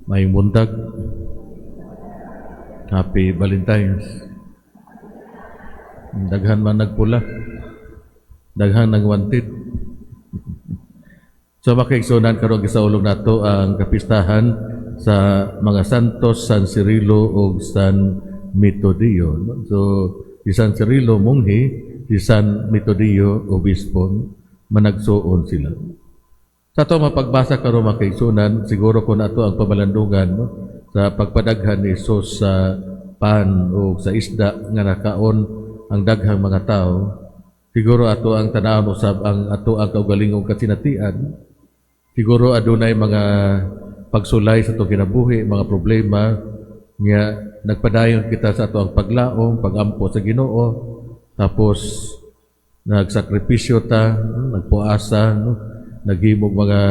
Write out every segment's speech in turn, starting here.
May buntag. Happy Valentine's. Daghan man nagpula. Daghan nagwanted. So makaigsunan karon gisaulog nato ang kapistahan sa mga santos San Cirilo ug San Metodio. So si San Cirilo munghi, si San Metodio obispo, managsuon sila. Sa ito mapagbasa karon makaigsunan, siguro kung ato ang pamalandungan sa pagpadaghan ni Jesus sa pan o sa isda nga nakaon ang daghang mga tao, siguro ato ang tanawon usab ang ato ang kaugalingong kasinatian. Siguro adunay mga pagsulay sa itong kinabuhi, mga problema nga nagpadayon kita sa ato ang paglaom, pagampo sa Ginoo, tapos nagsakripisyo ta, nagpuasa, naghimog mga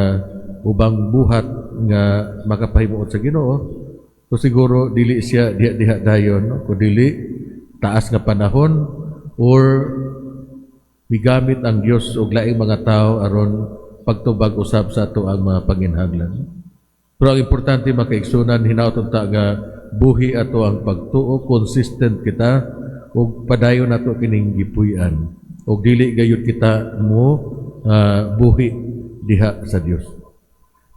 ubang buhat nga makapahimuot sa Ginoo. So siguro dili siya diha dayon, kung dili taas nga panahon or migamit ang Dios og laing mga tao aron pagtubag usab sa ato ang mga panginhanglan. Pero ang importante makaigsunan, hinaut ta nga buhi ato ang pagtuo, consistent kita ug padayon nato kining gipuy-an ug dili gayud kita mo buhi diha sa Dios.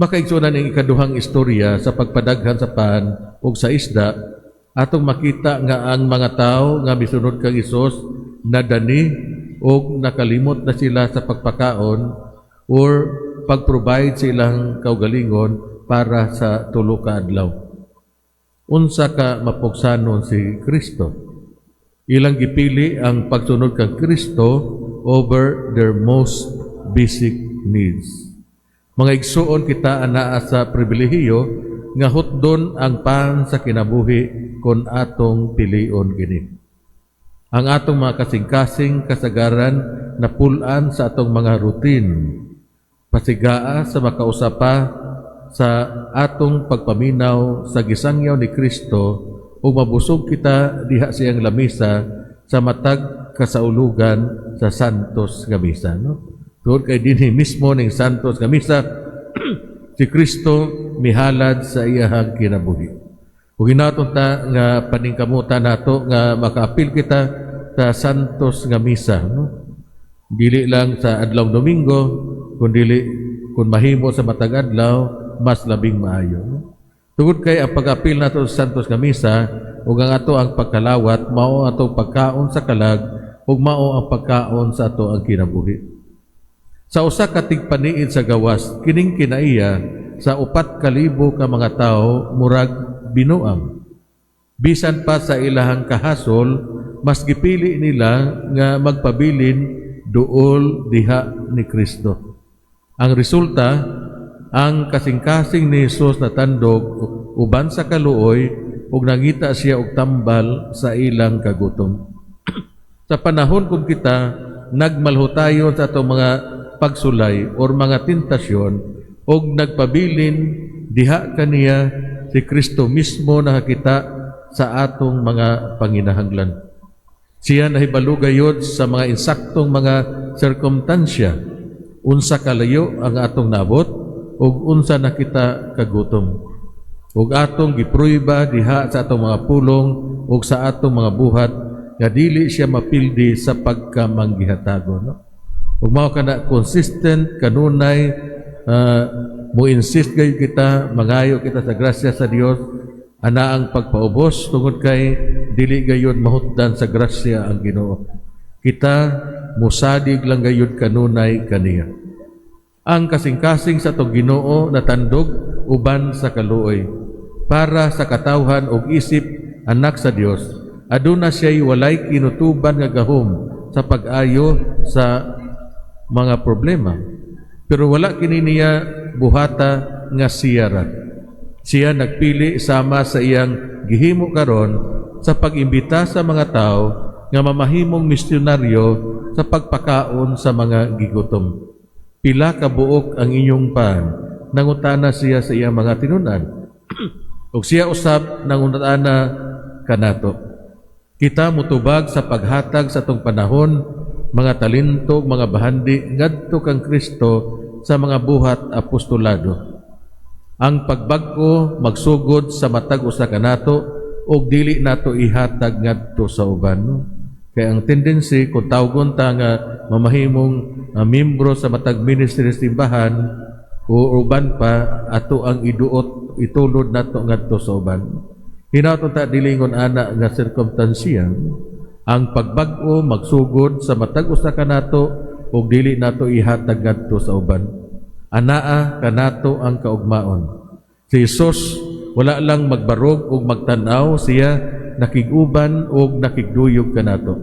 Makaigsunan ang ikaduhang istorya sa pagpadaghan sa pan ug sa isda, atong makita nga ang mga tao nga misunod kang Hesus nadani ug nakalimot na sila sa pagpakaon or pag-provide silang kaugalingon para sa tulo ka adlaw. Unsa ka mapugsanon si Kristo? Ilang gipili ang pagsunod kang Kristo over their most basic needs. Mga igsuon kita anaa sa pribilehiyo nga hutdon ang pan sa kinabuhi kon atong pilion gini. Ang atong mga kasing-kasing kasagaran na pulan sa atong mga routine, pasigaa sa makausapa sa atong pagpaminaw sa gisangyaw ni Kristo o mabusog kita diha siyang lamisa sa matag kasaulugan sa Santos nga Misa. Tungod kay dinhi mismo ning Santos nga Misa, si Kristo mihalad sa iyahang kinabuhi. Ug hinaton ta nga paningkamutan nato nga makaapil kita sa Santos nga Misa. Dili lang sa adlaw Domingo, kundi kung mahimo sa matag adlaw, mas labing maayo. Tungod kay ang pag-apil nato sa Santos nga Misa ug ang ato ang pagkalawat mao atong pagkaon sa kalag ug mao ang pagkaon sa ato ang kinabuhi. Sa usa ka tigpaniid sa gawas, kining kinaiya sa 4,000 ka mga tawo murag binuang. Bisan pa sa ilahang kahasol, mas gipili nila nga magpabilin duol diha ni Kristo. Ang resulta, ang kasing-kasing ni Jesus natandog uban sa kaluoy ug nangita siya og tambal sa ilang kagutom. Sa panahon kung kita nagmalhutayon sa atong mga pagsulay or mga tentasyon ug nagpabilin diha kaniya, si Kristo mismo nakakita sa atong mga panginahanglan. Siya nahibalo gayud sa mga insaktong mga sirkumstansya, unsa kalayo ang atong nabot ug unsa na kita kagutom. Ug atong gipruiba diha sa atong mga pulong ug sa atong mga buhat nga dili siya mapildi sa pagkamanggihatagon. Ug mao kana consistent kanunay mo insist gayud kita, mangayo kita sa grasya sa Dios, ana ang pagpaubos tungod kay dili gayud mahutdan sa grasya ang Ginoo. Kita musadig lang gayud kanunay kaniya. Ang kasing-kasing sa atong Ginoo natandog uban sa kaluoy para sa katawhan ug isip anak sa Dios. Aduna siya'y walay kinutuban nga gahom sa pag-ayo sa mga problema. Pero wala kini niya buhata nga siya ra. Siya nagpili sama sa iyang gihimo karon sa pag-imbita sa mga tao nga mamahimong misyonaryo sa pagpakaon sa mga gigutom. Pila ka buok ang inyong pan? Nangutana siya sa iyang mga tinunan. Ug siya usab nangutana kanato. Kita mutubag sa paghatag sa atong panahon, mga talento, mga bahandi ngadto kang Kristo sa mga buhat apostolado. ang pagbag-o magsugod sa matag usa kanato ug dili nato ihatag ngadto sa uban. No? Kaya ang tendency kung tawgon ta nga mamahimong membro sa matag ministry sa simbahan o uban pa ato ang iduot itulod nato ngadto sa uban. Hinaut ta dilingon ana nga sirkumstansiya ang pagbag-o magsugod sa matag usa kanato ug dili nato ihatag ngadto sa uban. Anaa kanato ang kaugmaon. Si Jesus wala lang magbarog ug magtan-aw, siya nakiguban ug nakigduyog kanato.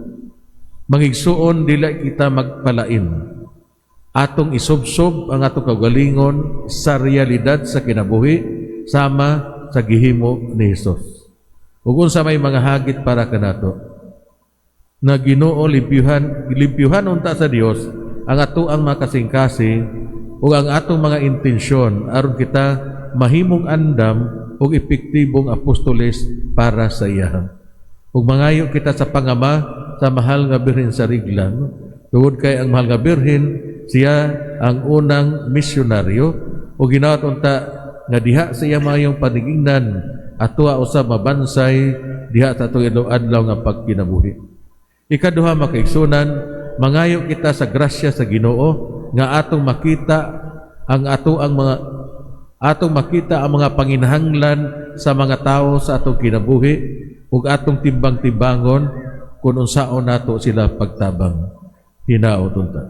Mangigsuon dili kita magpalain. Atong isubsob ang atong kaugalingon sa realidad sa kinabuhi sama sa gihimo ni Jesus. Ug unsa may mga hagit para kanato na Ginoo limpyuhan unta sa Dios ang ato ang mga kasing-kasing ug ang atong mga intensyon aron kita mahimong andam ug epektibong apostoles para sa iya. Ug mangayo kita sa pangama sa mahal nga Birhen sa Riglan, tungod kay ang mahal nga Birhen siya ang unang misyonaryo ug ginaot unta nga diha sa iya mayong panigingnan atua usab mabansay diha sa atong adlaw nga pagkinabuhi. Ikaduha makaigsunan, mangayo kita sa grasya sa Ginoo nga atong makita ang mga panginahanglan sa mga tawo sa atong kinabuhi ug atong timbang-timbangon kung unsaon nato sila pagtabang. Hinaot unta.